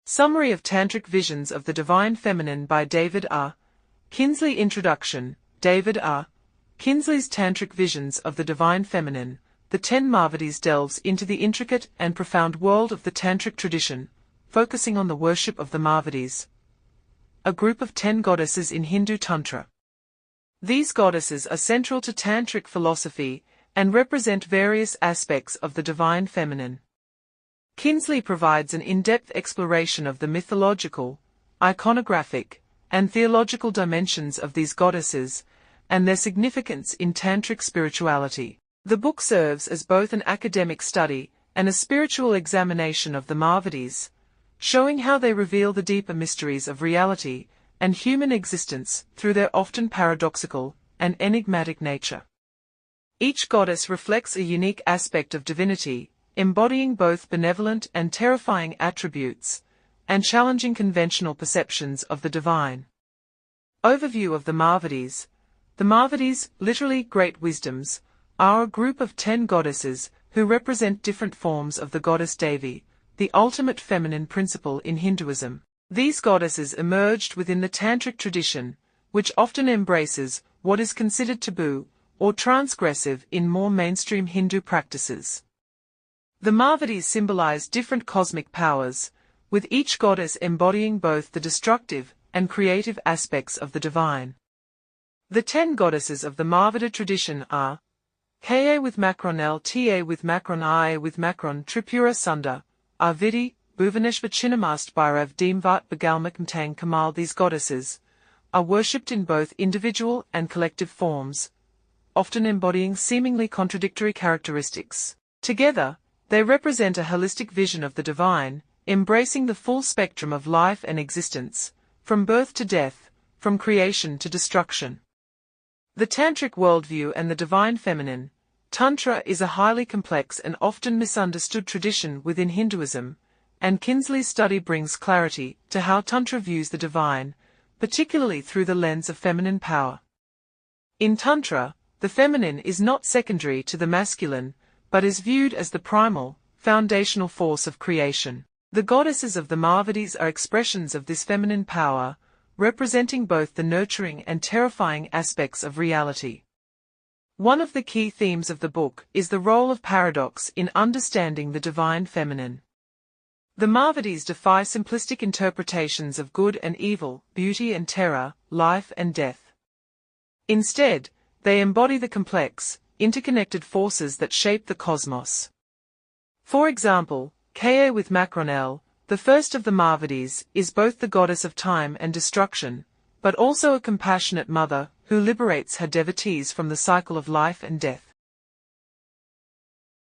Summary of Tantric Visions of the Divine Feminine by David R. Kinsley. Introduction. David R. Kinsley's Tantric Visions of the Divine Feminine, the Ten Mahāvidyās, delves into the intricate and profound world of the Tantric tradition, focusing on the worship of the Mahāvidyās, a group of 10 goddesses in Hindu Tantra. These goddesses are central to Tantric philosophy and represent various aspects of the Divine Feminine. Kinsley provides an in-depth exploration of the mythological, iconographic, and theological dimensions of these goddesses, and their significance in Tantric spirituality. The book serves as both an academic study and a spiritual examination of the Mahāvidyās, showing how they reveal the deeper mysteries of reality and human existence through their often paradoxical and enigmatic nature. Each goddess reflects a unique aspect of divinity, embodying both benevolent and terrifying attributes, and challenging conventional perceptions of the divine. Overview of the Mahāvidyās. The Mahāvidyās, literally great wisdoms, are a group of 10 goddesses who represent different forms of the goddess Devi, the ultimate feminine principle in Hinduism. These goddesses emerged within the Tantric tradition, which often embraces what is considered taboo or transgressive in more mainstream Hindu practices. The Mahāvidyās symbolize different cosmic powers, with each goddess embodying both the destructive and creative aspects of the divine. The 10 goddesses of the Mahāvidya tradition are Ka with macron L, Ta with macron I with macron Tripura Sunda, Arvidi, Bhuvaneshwar Chinnamast Bhairav Deemvat Bagalmak Mtang Kamal. These goddesses are worshipped in both individual and collective forms, often embodying seemingly contradictory characteristics. Together, they represent a holistic vision of the divine, embracing the full spectrum of life and existence, from birth to death, from creation to destruction. The Tantric worldview and the divine feminine. Tantra is a highly complex and often misunderstood tradition within Hinduism, and Kinsley's study brings clarity to how Tantra views the divine, particularly through the lens of feminine power. In Tantra, the feminine is not secondary to the masculine, but is viewed as the primal, foundational force of creation. The goddesses of the Mahāvidyās are expressions of this feminine power, representing both the nurturing and terrifying aspects of reality. One of the key themes of the book is the role of paradox in understanding the divine feminine. The Mahāvidyās defy simplistic interpretations of good and evil, beauty and terror, life and death. Instead, they embody the complex, interconnected forces that shape the cosmos. For example, Ka with macron L, the first of the Mahāvidyās, is both the goddess of time and destruction, but also a compassionate mother who liberates her devotees from the cycle of life and death.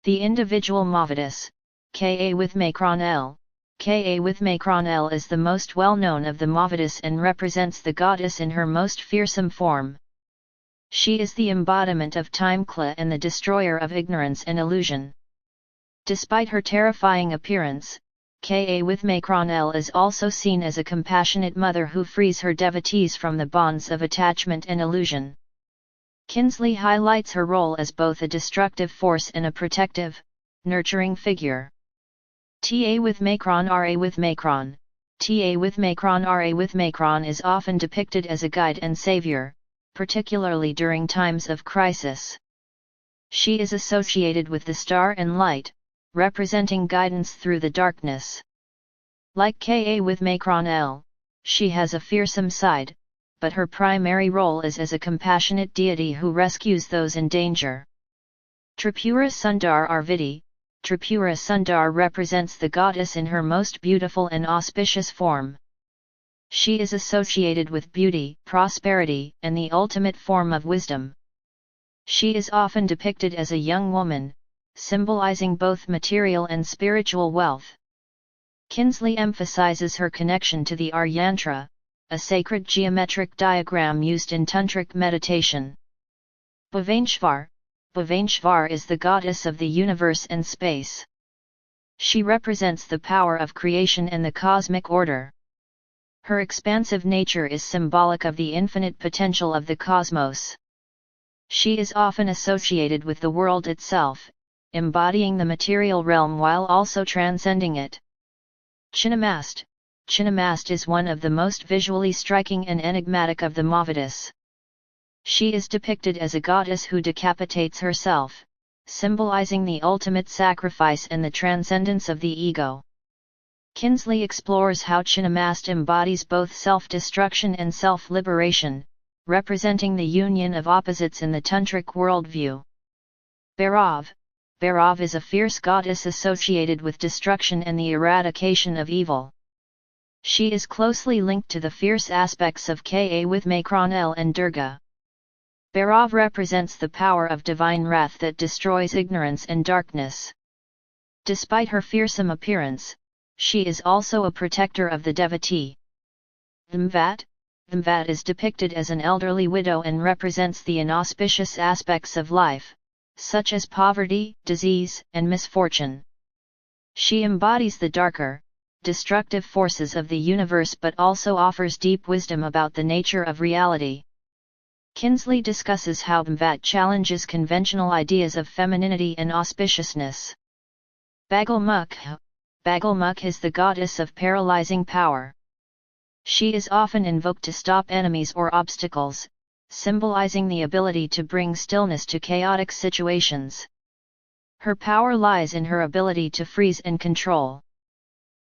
The individual Mahāvidyās, Ka with macron L. Ka with macron L is the most well-known of the Mahāvidyās and represents the goddess in her most fearsome form. She is the embodiment of time Kla and the destroyer of ignorance and illusion. Despite her terrifying appearance, Ka with macron L is also seen as a compassionate mother who frees her devotees from the bonds of attachment and illusion. Kinsley highlights her role as both a destructive force and a protective, nurturing figure. Ta with macron Ra with macron. Ta with macron Ra with macron is often depicted as a guide and savior, particularly during times of crisis. She is associated with the star and light, representing guidance through the darkness. Like Ka with macron L, she has a fearsome side, but her primary role is as a compassionate deity who rescues those in danger. Tripura Sundar Arvidi. Tripura Sundar represents the goddess in her most beautiful and auspicious form. She is associated with beauty, prosperity, and the ultimate form of wisdom. She is often depicted as a young woman, symbolizing both material and spiritual wealth. Kinsley emphasizes her connection to the Aryantra, a sacred geometric diagram used in Tantric meditation. Bhuvaneshwar. Bhuvaneshwar is the goddess of the universe and space. She represents the power of creation and the cosmic order. Her expansive nature is symbolic of the infinite potential of the cosmos. She is often associated with the world itself, embodying the material realm while also transcending it. Chinnamast. Chinnamast is one of the most visually striking and enigmatic of the Mahāvidyās. She is depicted as a goddess who decapitates herself, symbolizing the ultimate sacrifice and the transcendence of the ego. Kinsley explores how Chinnamast embodies both self-destruction and self-liberation, representing the union of opposites in the Tantric worldview. Bhairav is a fierce goddess associated with destruction and the eradication of evil. She is closely linked to the fierce aspects of Ka with Makron and Durga. Bhairav represents the power of divine wrath that destroys ignorance and darkness. Despite her fearsome appearance, she is also a protector of the devotee. Dhamvat is depicted as an elderly widow and represents the inauspicious aspects of life, such as poverty, disease, and misfortune. She embodies the darker, destructive forces of the universe but also offers deep wisdom about the nature of reality. Kinsley discusses how Dhamvat challenges conventional ideas of femininity and auspiciousness. Bagalmukh is the goddess of paralyzing power. She is often invoked to stop enemies or obstacles, symbolizing the ability to bring stillness to chaotic situations. Her power lies in her ability to freeze and control.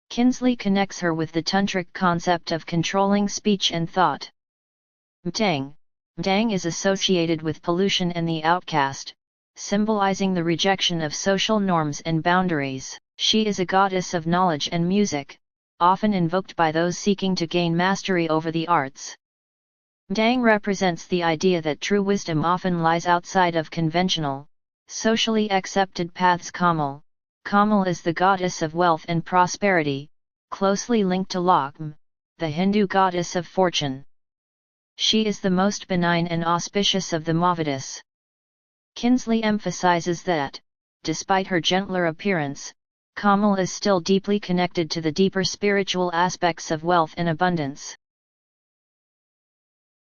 Kinsley connects her with the Tantric concept of controlling speech and thought. Mtang is associated with pollution and the outcast, symbolizing the rejection of social norms and boundaries. She is a goddess of knowledge and music, often invoked by those seeking to gain mastery over the arts. Mtang represents the idea that true wisdom often lies outside of conventional, socially accepted paths. Kamal is the goddess of wealth and prosperity, closely linked to Lakshmi, the Hindu goddess of fortune. She is the most benign and auspicious of the Mahāvidyās. Kinsley emphasizes that, despite her gentler appearance, Kamal is still deeply connected to the deeper spiritual aspects of wealth and abundance.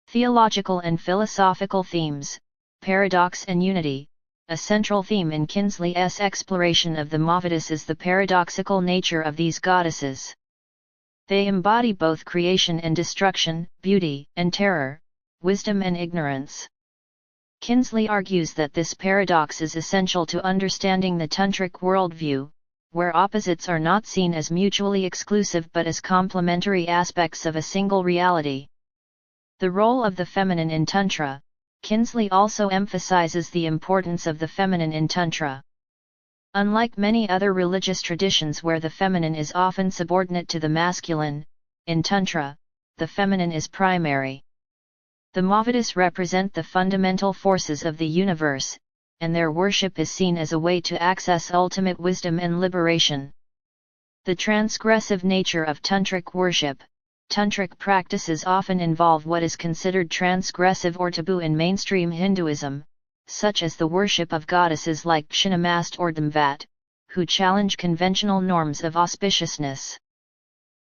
Theological and philosophical themes, paradox and unity. A central theme in Kinsley's exploration of the Mahāvidyās is the paradoxical nature of these goddesses. They embody both creation and destruction, beauty and terror, wisdom and ignorance. Kinsley argues that this paradox is essential to understanding the Tantric worldview, where opposites are not seen as mutually exclusive but as complementary aspects of a single reality. The role of the feminine in Tantra. Kinsley also emphasizes the importance of the feminine in Tantra. Unlike many other religious traditions where the feminine is often subordinate to the masculine, in Tantra, the feminine is primary. The Mahāvidyās represent the fundamental forces of the universe, and their worship is seen as a way to access ultimate wisdom and liberation. The transgressive nature of Tantric worship. Tantric practices often involve what is considered transgressive or taboo in mainstream Hinduism, such as the worship of goddesses like Chinnamast or Dhamvat, who challenge conventional norms of auspiciousness.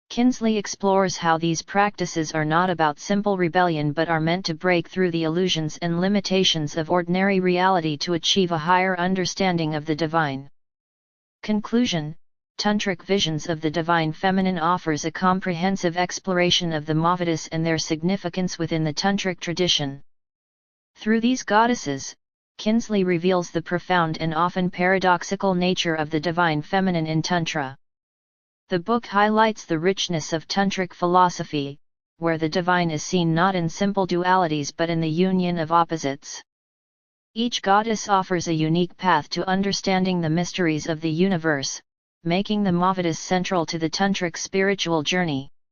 Kinsley explores how these practices are not about simple rebellion but are meant to break through the illusions and limitations of ordinary reality to achieve a higher understanding of the divine. Conclusion. Tantric Visions of the Divine Feminine offers a comprehensive exploration of the Mahāvidyās and their significance within the Tantric tradition. Through these goddesses, Kinsley reveals the profound and often paradoxical nature of the Divine Feminine in Tantra. The book highlights the richness of Tantric philosophy, where the divine is seen not in simple dualities but in the union of opposites. Each goddess offers a unique path to understanding the mysteries of the universe, making the Mahāvidyās central to the Tantric spiritual journey.